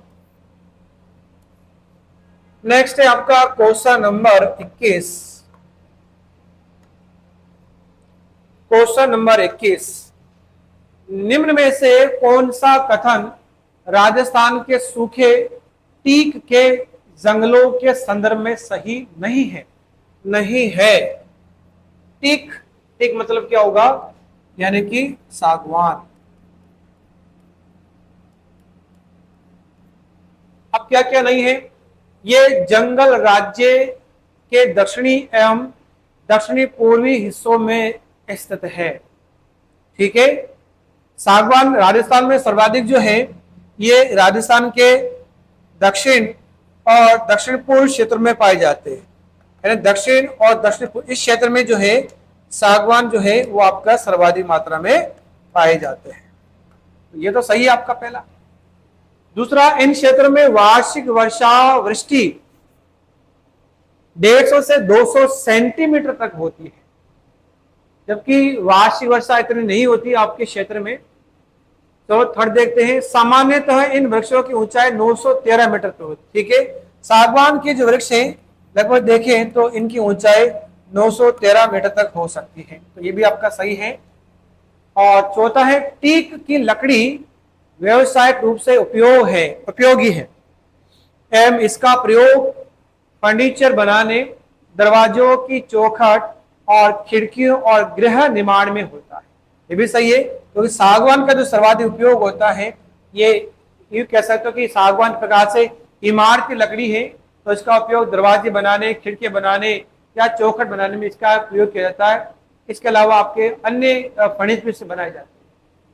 नेक्स्ट है आपका क्वेश्चन नंबर 21। क्वेश्चन नंबर 21, निम्न में से कौन सा कथन राजस्थान के सूखे टीक के जंगलों के संदर्भ में सही नहीं है? नहीं है। टीक, टीक मतलब क्या होगा? यानी कि सागवान। अब क्या क्या नहीं है? ये जंगल राज्य के दक्षिणी एवं दक्षिणी पूर्वी हिस्सों में स्थित है। ठीक है। सागवान राजस्थान में सर्वाधिक जो है ये राजस्थान के दक्षिण और दक्षिण पूर्व क्षेत्र में पाए जाते हैं। यानी दक्षिण और दक्षिण पूर्व इस क्षेत्र में जो है सागवान जो है वो आपका सर्वाधिक मात्रा में पाए जाते हैं। तो ये तो सही है आपका पहला। दूसरा, इन क्षेत्रों में वार्षिक वर्षा वृष्टि 150 से 200 सेंटीमीटर तक होती है, जबकि वार्षिक वर्षा इतनी नहीं होती आपके क्षेत्र में। तो थर्ड देखते हैं, सामान्यतः इन वृक्षों की ऊंचाई 913 मीटर पर होती है। ठीक है। सागवान के जो वृक्ष हैं लगभग देखें तो इनकी ऊंचाई 913 मीटर तक हो सकती है, तो ये भी आपका सही है। और चौथा है, टीक की लकड़ी व्यवसायिक रूप से उपयोगी है एवं इसका प्रयोग फर्नीचर बनाने, दरवाजों की चौखट और खिड़कियों और गृह निर्माण में होता है। ये भी सही है, क्योंकि सागवान का जो सर्वाधिक उपयोग होता है ये कह सकते हो कि सागवान प्रकार से इमारत की लकड़ी है, तो इसका उपयोग दरवाजे बनाने, खिड़की बनाने या चौखट बनाने में इसका प्रयोग किया जाता है। इसके अलावा आपके अन्य फर्नीचर से बनाए जाते हैं।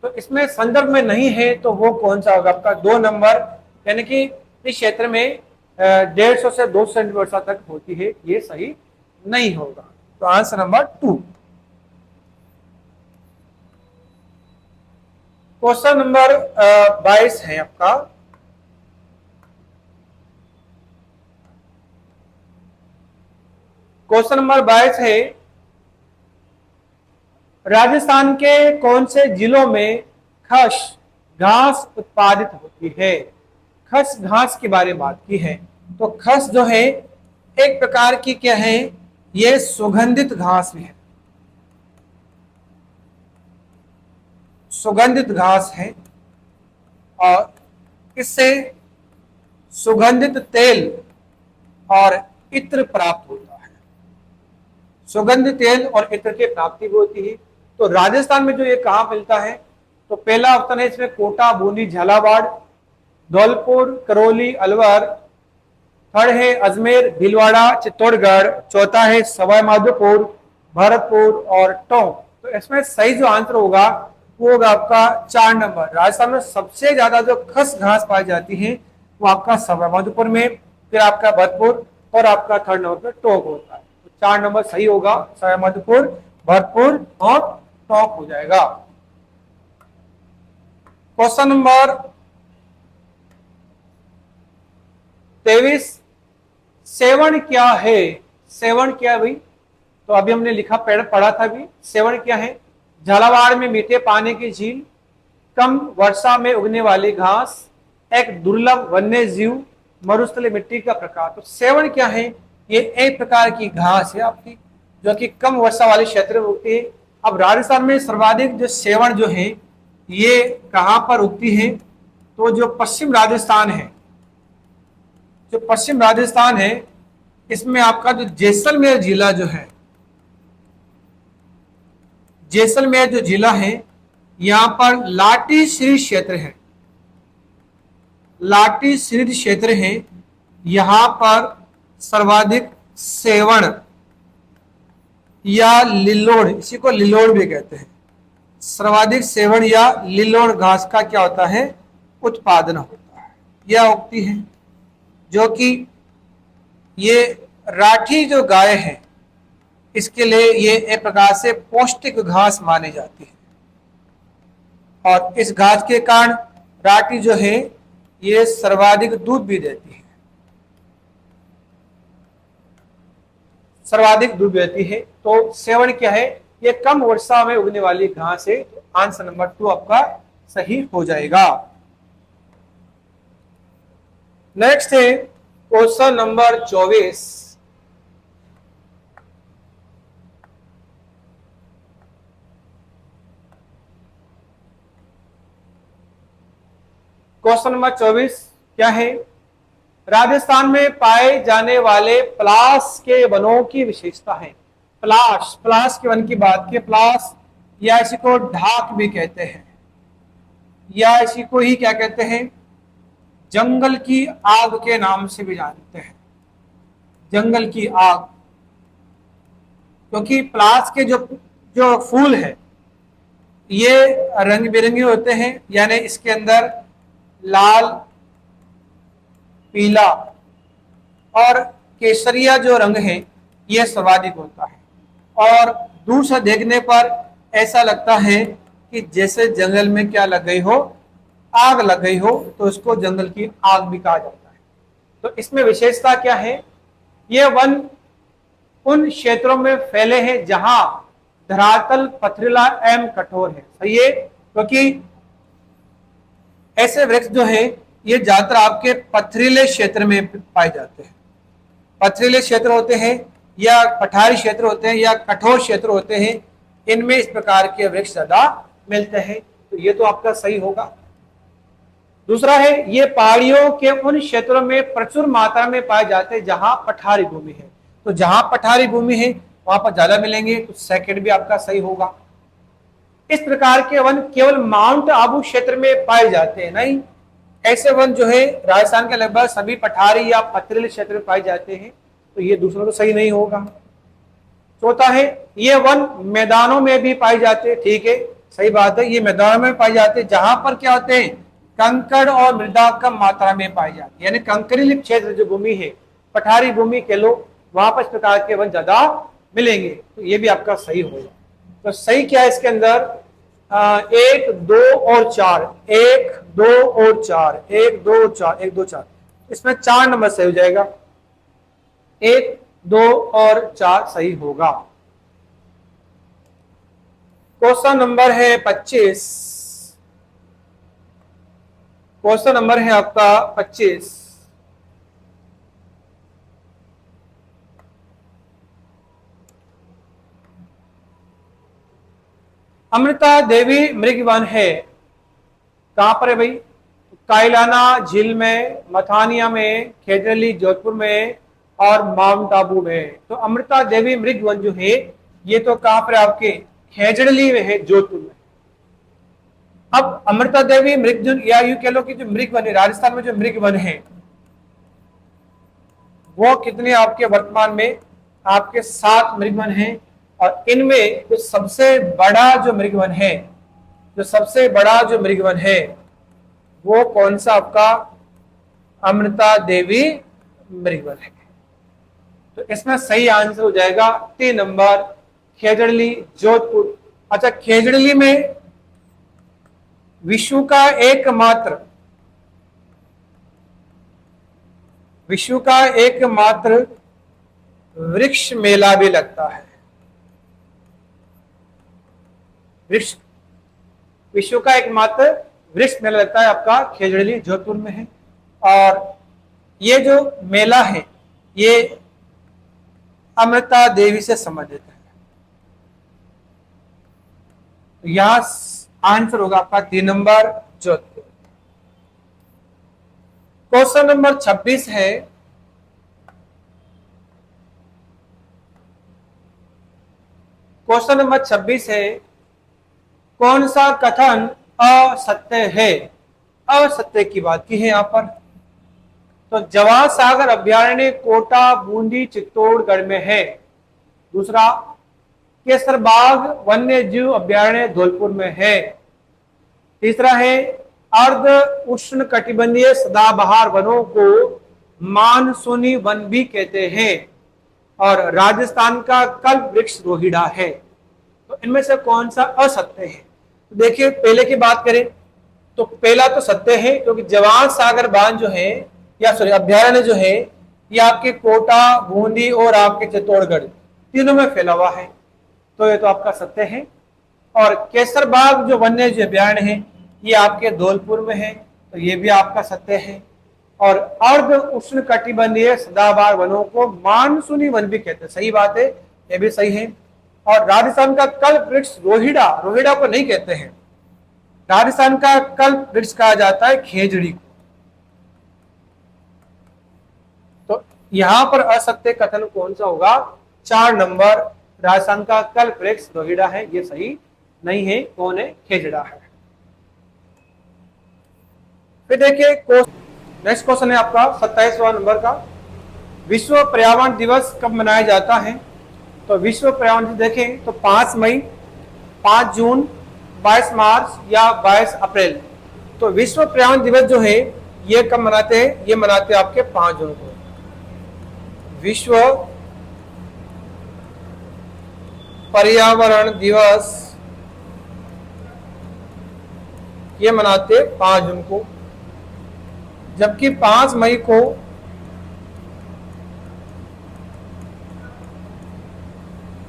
तो इसमें संदर्भ में नहीं है, तो वो कौन सा होगा आपका? 2 नंबर, यानी कि इस क्षेत्र में 150 से 200 सेंटीमीटर वर्षा तक होती है, ये सही नहीं होगा। तो आंसर नंबर 2। क्वेश्चन नंबर 22 है आपका। क्वेश्चन नंबर 22 है, राजस्थान के कौन से जिलों में खस घास उत्पादित होती है? खस घास के बारे में बात की है। तो खस जो है एक प्रकार की क्या है? ये सुगंधित घास भी है। सुगंधित घास है और इससे सुगंधित तेल और इत्र प्राप्त होता है। सुगंधित तेल और इत्र की प्राप्ति भी होती है। तो राजस्थान में जो ये कहाँ मिलता है, तो पहला ऑप्शन है इसमें कोटा, बूंदी, झालावाड़, धौलपुर, करौली, अलवर। थर्ड है अजमेर, भीलवाड़ा, चित्तौड़गढ़। चौथा है सवाई माधोपुर, भरतपुर और टोंक। तो इसमें सही जो आंसर होगा वो होगा आपका 4 नंबर। राजस्थान में सबसे ज्यादा जो खस घास पाई जाती है वो आपका सवाई माधोपुर में, फिर आपका भरतपुर और आपका थर्ड नंबर पर टोंक होता है। तो 4 नंबर सही होगा, सवाई माधोपुर, भरतपुर और टोंक हो जाएगा। क्वेश्चन नंबर 23, सेवण क्या है? सेवण क्या है भाई? तो अभी हमने लिखा पढ़ा था भी। सेवण क्या है? झालावाड़ में मीठे पानी की झील, कम वर्षा में उगने वाली घास, एक दुर्लभ वन्य जीव, मरुस्थलीय मिट्टी का प्रकार। तो सेवण क्या है? ये एक प्रकार की घास है आपकी, जो कि कम वर्षा वाले क्षेत्र में उगती है। अब राजस्थान में सर्वाधिक जो सेवण जो है ये कहां पर उगती है? तो जो पश्चिम राजस्थान है, जो पश्चिम राजस्थान है इसमें आपका जो जैसलमेर जिला जो है, जैसलमेर जो जिला है यहां पर लाटी श्री क्षेत्र है, लाटी श्री क्षेत्र है। यहां पर सर्वाधिक सेवण या लिल्लोड़, इसी को लिल्लोड़ भी कहते हैं, सर्वाधिक सेवण या लिल्लोड़ घास का क्या होता है? उत्पादन होता है, यह उगती है। जो कि ये राठी जो गाय है इसके लिए ये एक प्रकार से पौष्टिक घास मानी जाती है और इस घास के कारण राठी जो है ये सर्वाधिक दूध भी देती है, सर्वाधिक दूध देती है। तो सेवण क्या है? ये कम वर्षा में उगने वाली घास है। तो आंसर नंबर 2 आपका सही हो जाएगा। नेक्स्ट है क्वेश्चन नंबर 24। क्वेश्चन नंबर 24 क्या है? राजस्थान में पाए जाने वाले पलास के वनों की विशेषता है। पलास, पलास के वन की बात की, पलास या इसी को ढाक भी कहते हैं, या इसी को ही क्या कहते हैं? जंगल की आग के नाम से भी जानते हैं, जंगल की आग। क्योंकि पलास के जो जो फूल है ये रंग बिरंगे होते हैं, यानी इसके अंदर लाल, पीला और केसरिया जो रंग है ये सर्वाधिक होता है। और दूर से देखने पर ऐसा लगता है कि जैसे जंगल में क्या लग गई हो, आग लग गई हो, तो उसको जंगल की आग भी कहा जाता है। तो इसमें विशेषता क्या है? ये वन उन क्षेत्रों में फैले हैं जहां धरातल पथरीला एवं कठोर है। सही है, क्योंकि ऐसे वृक्ष जो है ये ज्यादातर आपके पथरीले क्षेत्र में पाए जाते हैं। पथरीले क्षेत्र होते हैं या पठारी क्षेत्र होते हैं या कठोर क्षेत्र होते हैं, इनमें इस प्रकार के वृक्ष ज्यादा मिलते हैं। तो ये तो आपका सही होगा। दूसरा है ये पहाड़ियों के उन क्षेत्रों में प्रचुर मात्रा में पाए जाते हैं जहां पठारी भूमि है। तो जहां पठारी भूमि है वहां पर ज्यादा मिलेंगे, तो सेकंड भी आपका सही होगा। इस प्रकार के वन केवल माउंट आबू क्षेत्र में पाए जाते हैं, नहीं, ऐसे वन जो है राजस्थान के लगभग सभी पठारी या पथरीले क्षेत्र में पाए जाते हैं। तो ये दूसरा तो सही नहीं होगा। चौथा है ये वन मैदानों में भी पाए जाते हैं। ठीक है, सही बात है, ये मैदानों में पाए जाते हैं जहां पर क्या होते हैं? कंकड़ और मृदा कम मात्रा में पाई जाती है, यानी कंकरीले क्षेत्र जो भूमि है, पठारी भूमि के लोग, वहां पर इस प्रकार के वन ज्यादा मिलेंगे। तो ये भी आपका सही होगा। तो सही क्या है इसके अंदर? 1, 2 और 4, 1, 2 और 4, 1, 2, 4, 1, 2, 4, इसमें 4 नंबर सही हो जाएगा। 1, 2 और 4 सही होगा। क्वेश्चन नंबर है 25। क्वेश्चन नंबर है आपका 25। अमृता देवी मृगवन है, कहां पर है भाई? कायलाना झील में, मथानिया में, खेजड़ली जोधपुर में और माउंट आबू में। तो अमृता देवी मृगवन जो है ये तो कहां पर आपके खेजड़ली में है, जोधपुर में। अब अमृता देवी मृगवन या यूं कह लो कि जो मृगवन है, राजस्थान में जो मृगवन है वो कितने आपके वर्तमान में आपके 7 मृगवन हैं। और इनमें जो सबसे बड़ा जो मृगवन है, जो सबसे बड़ा जो मृगवन है वो कौन सा आपका अमृता देवी मृगवन है। तो इसमें सही आंसर हो जाएगा 3 नंबर खेजड़ली जोधपुर। अच्छा, खेजड़ली में विश्व का एकमात्र वृक्ष मेला भी लगता है। विश्व का एकमात्र वृक्ष मेला लगता है आपका खेजड़ली जोधपुर में है। और ये जो मेला है ये अमृता देवी से संबंधित है। तो यहां आंसर होगा आपका 3 नंबर जोधपुर। क्वेश्चन नंबर 26 है, क्वेश्चन नंबर 26 है, कौन सा कथन असत्य है? असत्य की बात की है यहां पर। तो जवाहर सागर अभ्यारण्य कोटा, बूंदी, चित्तौड़गढ़ में है। दूसरा, केसरबाग वन्य जीव अभ्यारण्य धौलपुर में है। तीसरा है, अर्ध उष्ण कटिबंधीय सदाबहार वनों को मानसूनी वन भी कहते हैं। और राजस्थान का कल्प वृक्ष रोहिड़ा है। तो इनमें से कौन सा असत्य है? तो देखिए, पहले की बात करें तो पहला तो सत्य है, क्योंकि जवाहर सागर बांध जो है या सॉरी अभ्यारण्य जो है ये आपके कोटा, बूंदी और आपके चित्तौड़गढ़ तीनों में फैला हुआ है। तो ये तो आपका सत्य है। और केसरबाग जो वन्य जीव अभ्यारण्य है ये आपके धौलपुर में है, तो ये भी आपका सत्य है। और अर्ध उष्ण कटिबंधीय सदाबहार वनों को मानसूनी वन भी कहते हैं, सही बात है, ये भी सही है। और राजस्थान का कल्प वृक्ष रोहिड़ा, रोहिड़ा को नहीं कहते हैं, राजस्थान का कल्प वृक्ष कहा जाता है खेजड़ी को। तो यहां पर असत्य कथन कौन सा होगा? 4 नंबर, राजस्थान का कल्प वृक्ष रोहिड़ा है, ये सही नहीं है। कौन है? खेजड़ा है। फिर देखिए नेक्स्ट क्वेश्चन है आपका 27वां नंबर का, विश्व पर्यावरण दिवस कब मनाया जाता है? तो विश्व पर्यावरण दिवस देखें तो 5 मई, 5 जून, 22 मार्च या 22 अप्रैल। तो विश्व पर्यावरण दिवस जो है ये कब मनाते हैं? ये मनाते हैं आपके 5 जून को। विश्व पर्यावरण दिवस ये मनाते 5 जून को, जबकि 5 मई को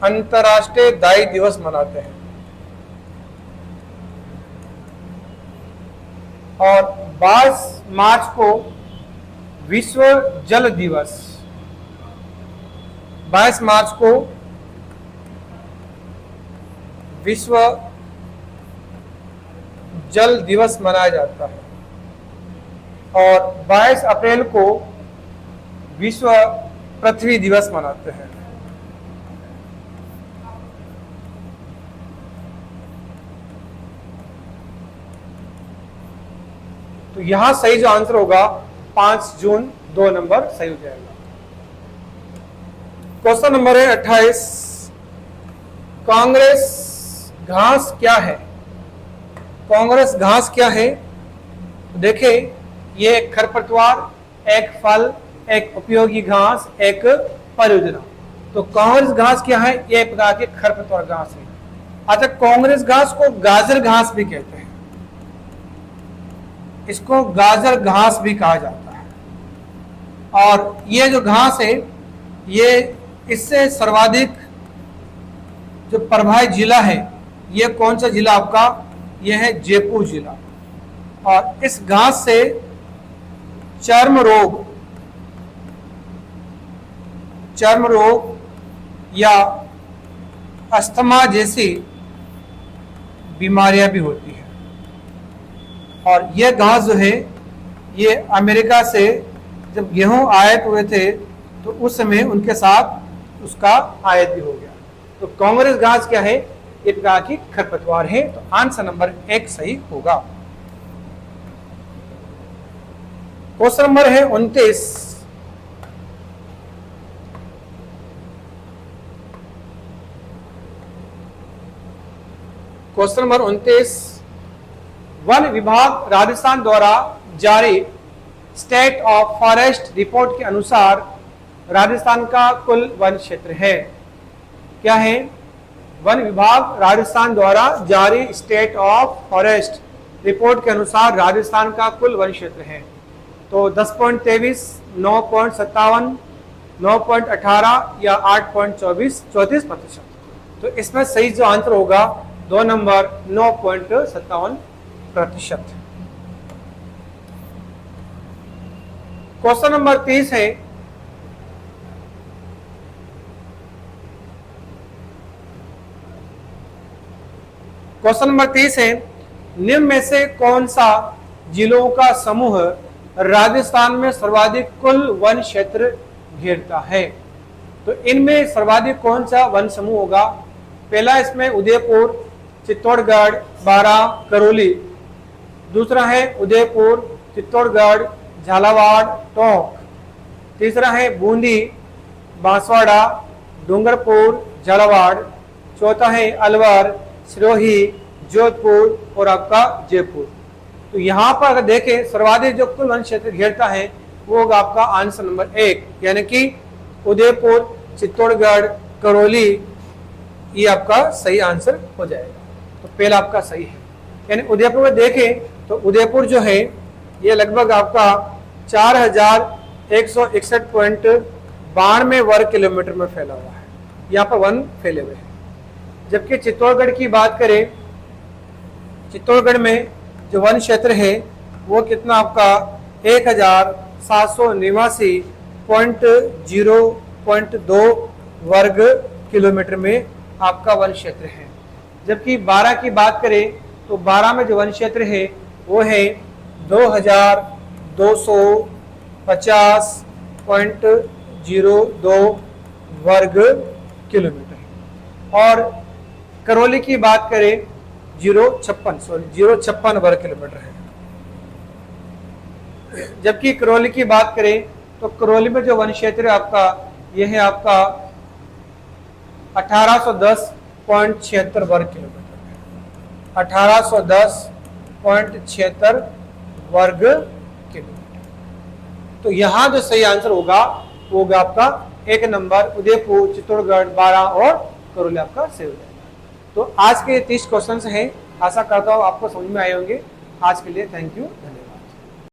अंतर्राष्ट्रीय दाई दिवस मनाते हैं। और 22 मार्च को विश्व जल दिवस, 22 मार्च को विश्व जल दिवस मनाया जाता है। और 22 अप्रैल को विश्व पृथ्वी दिवस मनाते हैं। तो यहां सही जो आंसर होगा 5 जून, 2 नंबर सही हो जाएगा। क्वेश्चन नंबर है 28, कांग्रेस घास क्या है? कांग्रेस घास क्या है? देखें, ये एक खरपतवार, एक फल, एक उपयोगी घास, एक परियोजना। तो कांग्रेस घास क्या है? ये एक प्रकार की खरपतवार घास है। अच्छा, कांग्रेस घास को गाजर घास भी कहते हैं, इसको गाजर घास भी कहा जाता है। और ये जो घास है ये इससे सर्वाधिक जो प्रभावित जिला है ये कौन सा जिला आपका? ये है जयपुर जिला। और इस घास से चर्म रोग या अस्थमा जैसी बीमारियां भी होती है। और यह घास जो है ये अमेरिका से जब गेहूं आयात हुए थे तो उस समय उनके साथ उसका आयात भी हो गया। तो कांग्रेस घास क्या है? एक प्रकार की खरपतवार है। तो आंसर नंबर 1 सही होगा। क्वेश्चन नंबर है 29। क्वेश्चन नंबर 29, वन विभाग राजस्थान द्वारा जारी स्टेट ऑफ फॉरेस्ट रिपोर्ट के अनुसार राजस्थान का कुल वन क्षेत्र है। क्या है? वन विभाग राजस्थान द्वारा जारी स्टेट ऑफ फॉरेस्ट रिपोर्ट के अनुसार राजस्थान का कुल वन क्षेत्र है। तो 10.23, 9.57, 9.18 या 8.34%। तो इसमें सही जो आंसर होगा 2 नंबर 9.57%। क्वेश्चन नंबर 30 है, क्वेश्चन नंबर 30 है, निम्न में से कौन सा जिलों का समूह राजस्थान में सर्वाधिक कुल वन क्षेत्र घेरता है? तो इनमें सर्वाधिक कौन सा वन समूह होगा? पहला इसमें उदयपुर, चित्तौड़गढ़, बारां, करौली। दूसरा है उदयपुर, चित्तौड़गढ़, झालावाड़, टोंक। तीसरा है बूंदी, बांसवाड़ा, डूंगरपुर, झालावाड़। चौथा है अलवर, सिरोही, जोधपुर और आपका जयपुर। तो यहाँ पर अगर देखें सर्वाधिक जो कुल वन क्षेत्र घेरता है वो होगा आपका आंसर नंबर 1, यानी कि उदयपुर, चित्तौड़गढ़, करौली, ये आपका सही आंसर हो जाएगा। तो पहला आपका सही है। यानी उदयपुर में देखें तो उदयपुर जो है ये लगभग आपका 4161.92 वर्ग किलोमीटर में फैला हुआ है। यहाँ पर वन फैले हुए हैं। जबकि चित्तौड़गढ़ की बात करें, चित्तौड़गढ़ में जो वन क्षेत्र है वो कितना आपका 1789.0.2 वर्ग किलोमीटर में आपका वन क्षेत्र है। जबकि 12 की बात करें तो 12 में जो वन क्षेत्र है वो है 2250.02 वर्ग किलोमीटर। और करौली की बात करें 056 वर्ग किलोमीटर है। जबकि करौली की बात करें तो करौली में जो वन क्षेत्र है आपका यह है आपका 1810.76 वर्ग किलोमीटर है। 1810.76 वर्ग किलोमीटर। तो यहां जो सही आंसर होगा वो होगा आपका 1 नंबर उदयपुर, चित्तौड़गढ़, बारां और करौली आपका सही हो जाएगा। तो आज के 30 क्वेश्चंस हैं। आशा करता हूँ आपको समझ में आए होंगे। आज के लिए थैंक यू, धन्यवाद।